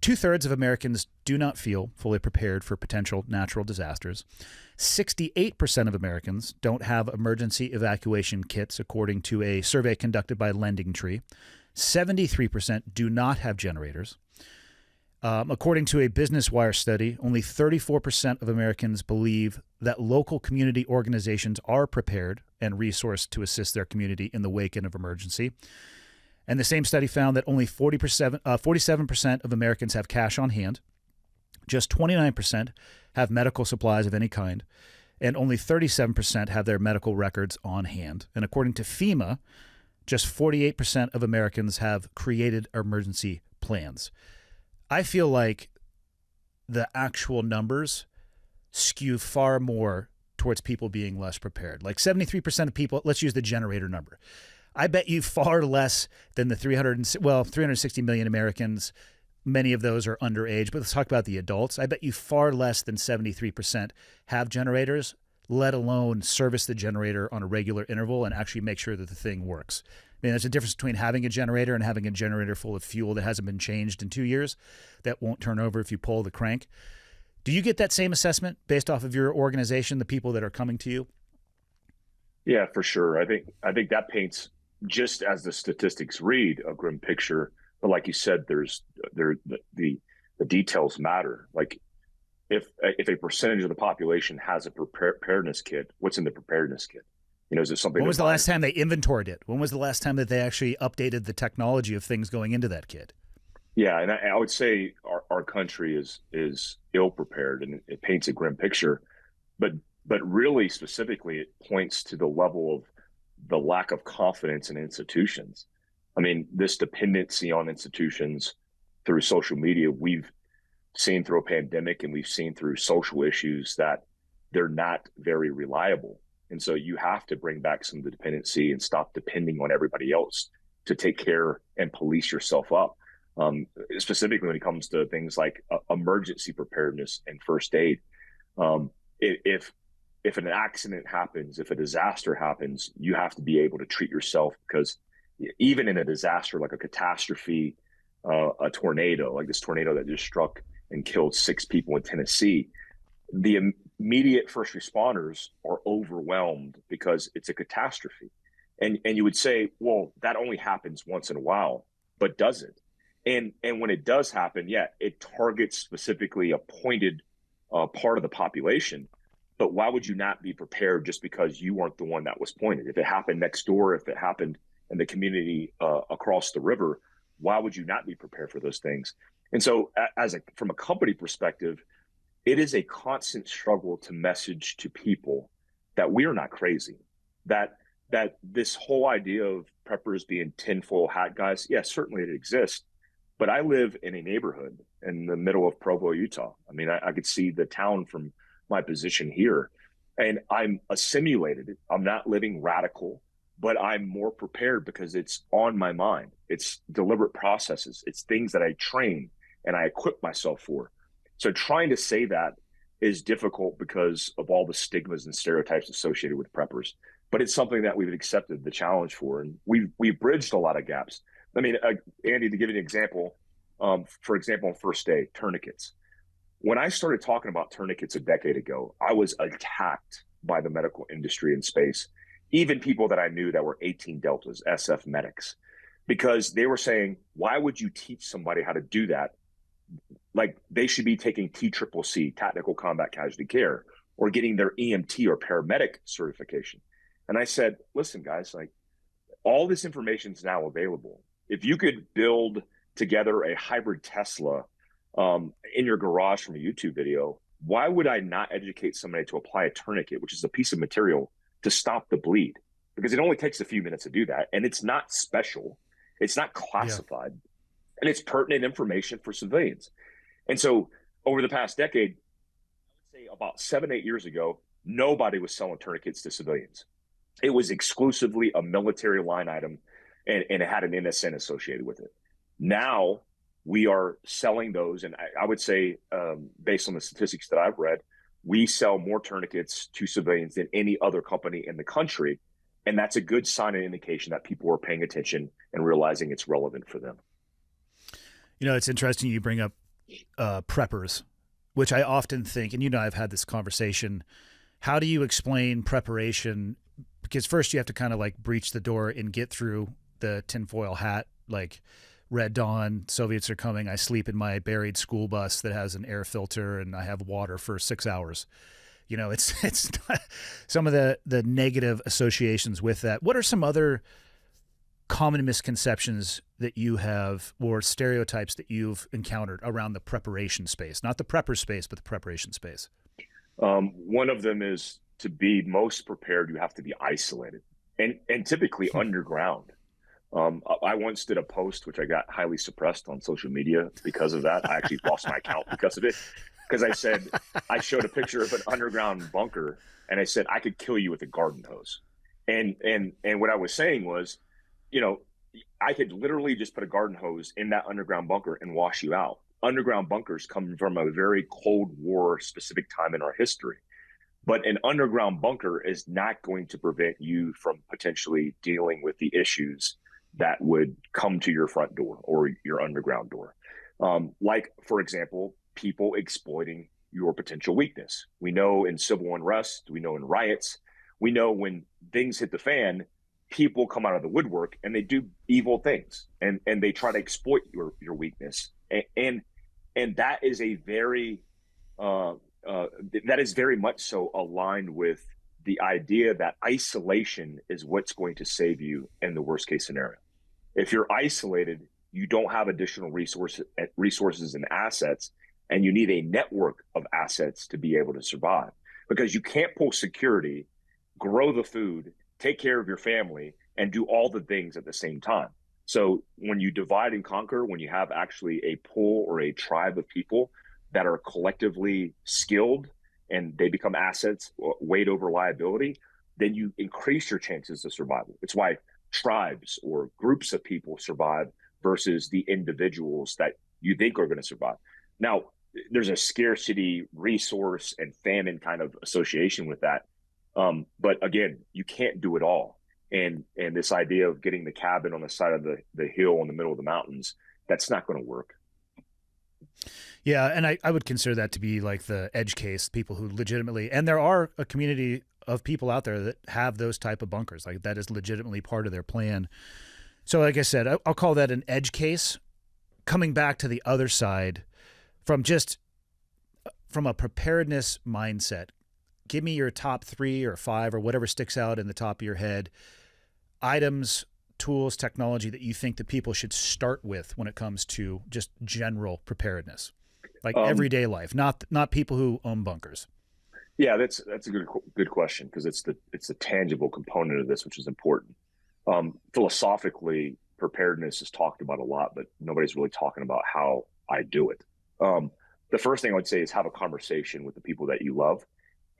2/3 of Americans do not feel fully prepared for potential natural disasters. 68% of Americans don't have emergency evacuation kits, according to a survey conducted by LendingTree. 73% do not have generators. According to a Business Wire study, only 34% of Americans believe that local community organizations are prepared and resourced to assist their community in the wake of emergency. And the same study found that only 47% of Americans have cash on hand. Just 29% have medical supplies of any kind. And only 37% have their medical records on hand. And according to FEMA, just 48% of Americans have created emergency plans. I feel like the actual numbers skew far more towards people being less prepared. Like 73% of people, let's use the generator number. I bet you far less than the 360 million Americans. Many of those are underage, but let's talk about the adults. I bet you far less than 73% have generators, let alone service the generator on a regular interval and actually make sure that the thing works. I mean, there's a difference between having a generator and having a generator full of fuel that hasn't been changed in 2 years that won't turn over if you pull the crank. Do you get that same assessment based off of your organization, the people that are coming to you? Yeah, for sure. I think that paints, just as the statistics read, a grim picture. But like you said, the details matter. Like if a percentage of the population has a preparedness kit, what's in the preparedness kit? You know, is it something? When was the last time they inventoried it? When was the last time that they actually updated the technology of things going into that kit? Yeah, and I would say our country is ill prepared, and it paints a grim picture. But really specifically, it points to the level of the lack of confidence in institutions. I mean, this dependency on institutions through social media, we've seen through a pandemic, and we've seen through social issues that they're not very reliable. And so you have to bring back some of the dependency and stop depending on everybody else to take care and police yourself up. Specifically when it comes to things like emergency preparedness and first aid. If an accident happens, if a disaster happens, you have to be able to treat yourself, because even in a disaster like a catastrophe, a tornado, like this tornado that just struck and killed 6 people in Tennessee, the immediate first responders are overwhelmed because it's a catastrophe. And you would say, well, that only happens once in a while, but does it? And when it does happen, yeah, it targets specifically a pointed part of the population. But why would you not be prepared just because you weren't the one that was pointed? If it happened next door, if it happened in the community across the river, why would you not be prepared for those things? And so from a company perspective, it is a constant struggle to message to people that we are not crazy, that this whole idea of preppers being tinfoil hat guys, yes, certainly it exists. But I live in a neighborhood in the middle of Provo, Utah. I mean, I could see the town from my position here, and I'm assimilated. I'm not living radical, but I'm more prepared because it's on my mind. It's deliberate processes. It's things that I train and I equip myself for. So trying to say that is difficult because of all the stigmas and stereotypes associated with preppers. But it's something that we've accepted the challenge for, and we've bridged a lot of gaps. I mean, Andy, to give you an example, for example, on first aid, tourniquets. When I started talking about tourniquets a decade ago, I was attacked by the medical industry in space, even people that I knew that were 18 Deltas, SF medics, because they were saying, why would you teach somebody how to do that? Like they should be taking TCCC, Tactical Combat Casualty Care, or getting their EMT or paramedic certification. And I said, listen, guys, like all this information is now available. If you could build together a hybrid Tesla in your garage from a YouTube video, why would I not educate somebody to apply a tourniquet, which is a piece of material to stop the bleed? Because it only takes a few minutes to do that. And it's not special. It's not classified. Yeah. And it's pertinent information for civilians. And so over the past decade, I would say about 7-8 years ago, nobody was selling tourniquets to civilians. It was exclusively a military line item, and it had an NSN associated with it. Now we are selling those, and I would say, based on the statistics that I've read, we sell more tourniquets to civilians than any other company in the country, and that's a good sign and indication that people are paying attention and realizing it's relevant for them. You know, it's interesting you bring up preppers, which I often think, and you know, I've had this conversation. How do you explain preparation? Because first you have to kind of like breach the door and get through the tinfoil hat, like Red Dawn, Soviets are coming. I sleep in my buried school bus that has an air filter, and I have water for 6 hours. You know, it's not, some of the negative associations with that. What are some other common misconceptions that you have, or stereotypes that you've encountered around the preparation space? Not the prepper space, but the preparation space. One of them is, to be most prepared, you have to be isolated and typically underground. I once did a post which I got highly suppressed on social media because of that. I actually lost my account because of it. Because I showed a picture of an underground bunker, and I said I could kill you with a garden hose. And what I was saying was, you know, I could literally just put a garden hose in that underground bunker and wash you out. Underground bunkers come from a very Cold War specific time in our history. But an underground bunker is not going to prevent you from potentially dealing with the issues that would come to your front door or your underground door. Like, for example, people exploiting your potential weakness. We know in civil unrest, we know in riots, we know when things hit the fan, people come out of the woodwork and they do evil things, and they try to exploit your weakness. And that is a very that is very much so aligned with the idea that isolation is what's going to save you in the worst case scenario. If you're isolated, you don't have additional resources and assets, and you need a network of assets to be able to survive, because you can't pull security, grow the food, take care of your family, and do all the things at the same time. So when you divide and conquer, when you have actually a pool or a tribe of people that are collectively skilled and they become assets, weight over liability, then you increase your chances of survival. It's why tribes or groups of people survive versus the individuals that you think are going to survive. Now, there's a scarcity, resource, and famine kind of association with that. But again, you can't do it all. And this idea of getting the cabin on the side of the hill in the middle of the mountains, that's not going to work. Yeah, and I would consider that to be like the edge case, people who legitimately, and there are a community of people out there that have those type of bunkers. Like, that is legitimately part of their plan. So like I said, I'll call that an edge case. Coming back to the other side, from a preparedness mindset, give me your top 3 or 5 or whatever sticks out in the top of your head, items, tools, technology that you think that people should start with when it comes to just general preparedness, like everyday life, not people who own bunkers. Yeah, that's a good question, because it's the tangible component of this, which is important. Philosophically, preparedness is talked about a lot, but nobody's really talking about how I do it. The first thing I would say is have a conversation with the people that you love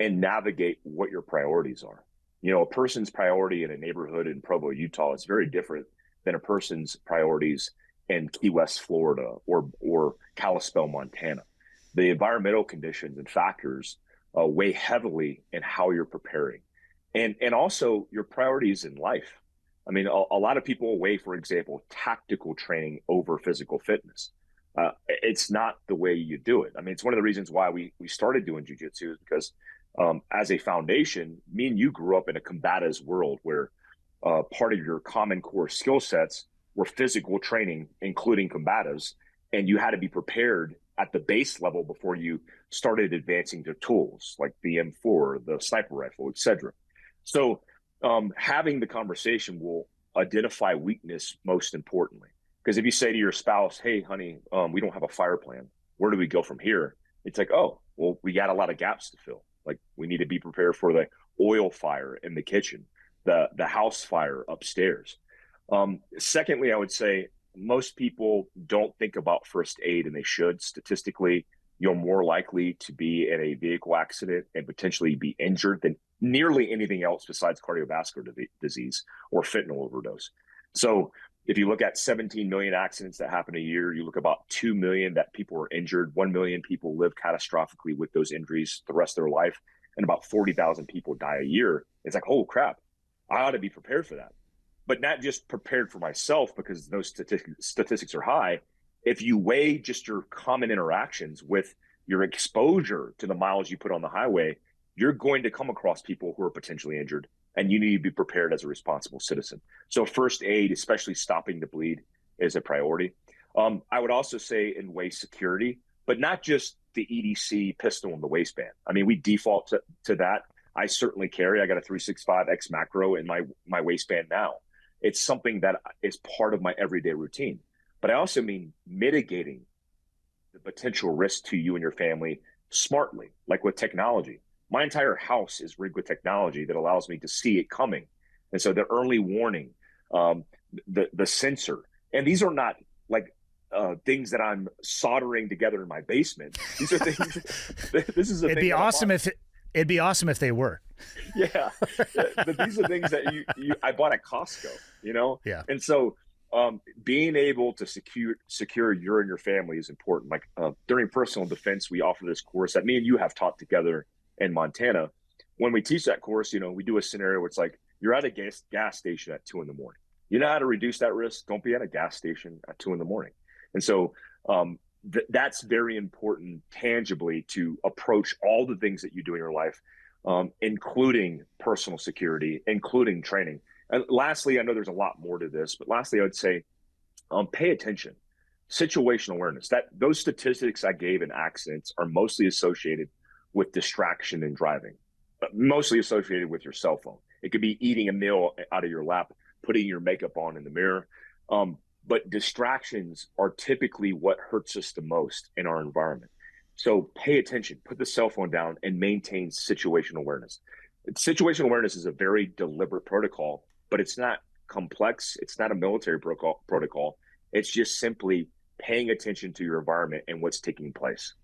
and navigate what your priorities are. You know, a person's priority in a neighborhood in Provo, Utah is very different than a person's priorities in Key West, Florida, or Kalispell, Montana. The environmental conditions and factors weigh heavily in how you're preparing, and also your priorities in life. I mean, a lot of people weigh, for example, tactical training over physical fitness. It's not the way you do it. I mean, it's one of the reasons why we started doing jiu-jitsu, is because as a foundation, me and you grew up in a combatives world where part of your common core skill sets were physical training, including combatives, and you had to be prepared at the base level before you started advancing to tools like the M4, the sniper rifle, etc. So having the conversation will identify weakness most importantly. Because if you say to your spouse, hey, honey, we don't have a fire plan, where do we go from here? It's like, oh, well, we got a lot of gaps to fill. Like, we need to be prepared for the oil fire in the kitchen, the house fire upstairs. Secondly, I would say most people don't think about first aid, and they should. Statistically, you're more likely to be in a vehicle accident and potentially be injured than nearly anything else besides cardiovascular disease or fentanyl overdose. So if you look at 17 million accidents that happen a year, you look about 2 million that people are injured, 1 million people live catastrophically with those injuries the rest of their life, and about 40,000 people die a year. It's like, oh crap, I ought to be prepared for that. But not just prepared for myself because those statistics are high, if you weigh just your common interactions with your exposure to the miles you put on the highway, you're going to come across people who are potentially injured, and you need to be prepared as a responsible citizen. So first aid, especially stopping the bleed, is a priority. I would also say in waist security, but not just the EDC pistol in the waistband. I mean, we default to that. I certainly carry. I got a 365 X macro in my waistband now. It's something that is part of my everyday routine. But I also mean mitigating the potential risk to you and your family smartly, like with technology. My entire house is rigged with technology that allows me to see it coming. And so the early warning, the sensor, and these are not like things that I'm soldering together in my basement. These are things. This is a it'd thing be awesome if it'd be awesome if they were. Yeah, but these are things that I bought at Costco, you know. Yeah. And so being able to secure you and your family is important. Like during personal defense, we offer this course that me and you have taught together in Montana. When we teach that course, you know, we do a scenario where it's like you're at a gas station at 2 a.m. You know how to reduce that risk? Don't be at a gas station at 2 a.m. And so that's very important tangibly to approach all the things that you do in your life, including personal security, including training. And lastly, I know there's a lot more to this, but lastly, I would say pay attention. Situational awareness. Those statistics I gave in accidents are mostly associated with distraction and driving, but mostly associated with your cell phone. It could be eating a meal out of your lap, putting your makeup on in the mirror. But distractions are typically what hurts us the most in our environment. So pay attention, put the cell phone down, and maintain situational awareness. Situational awareness is a very deliberate protocol, but it's not complex. It's not a military protocol. It's just simply paying attention to your environment and what's taking place.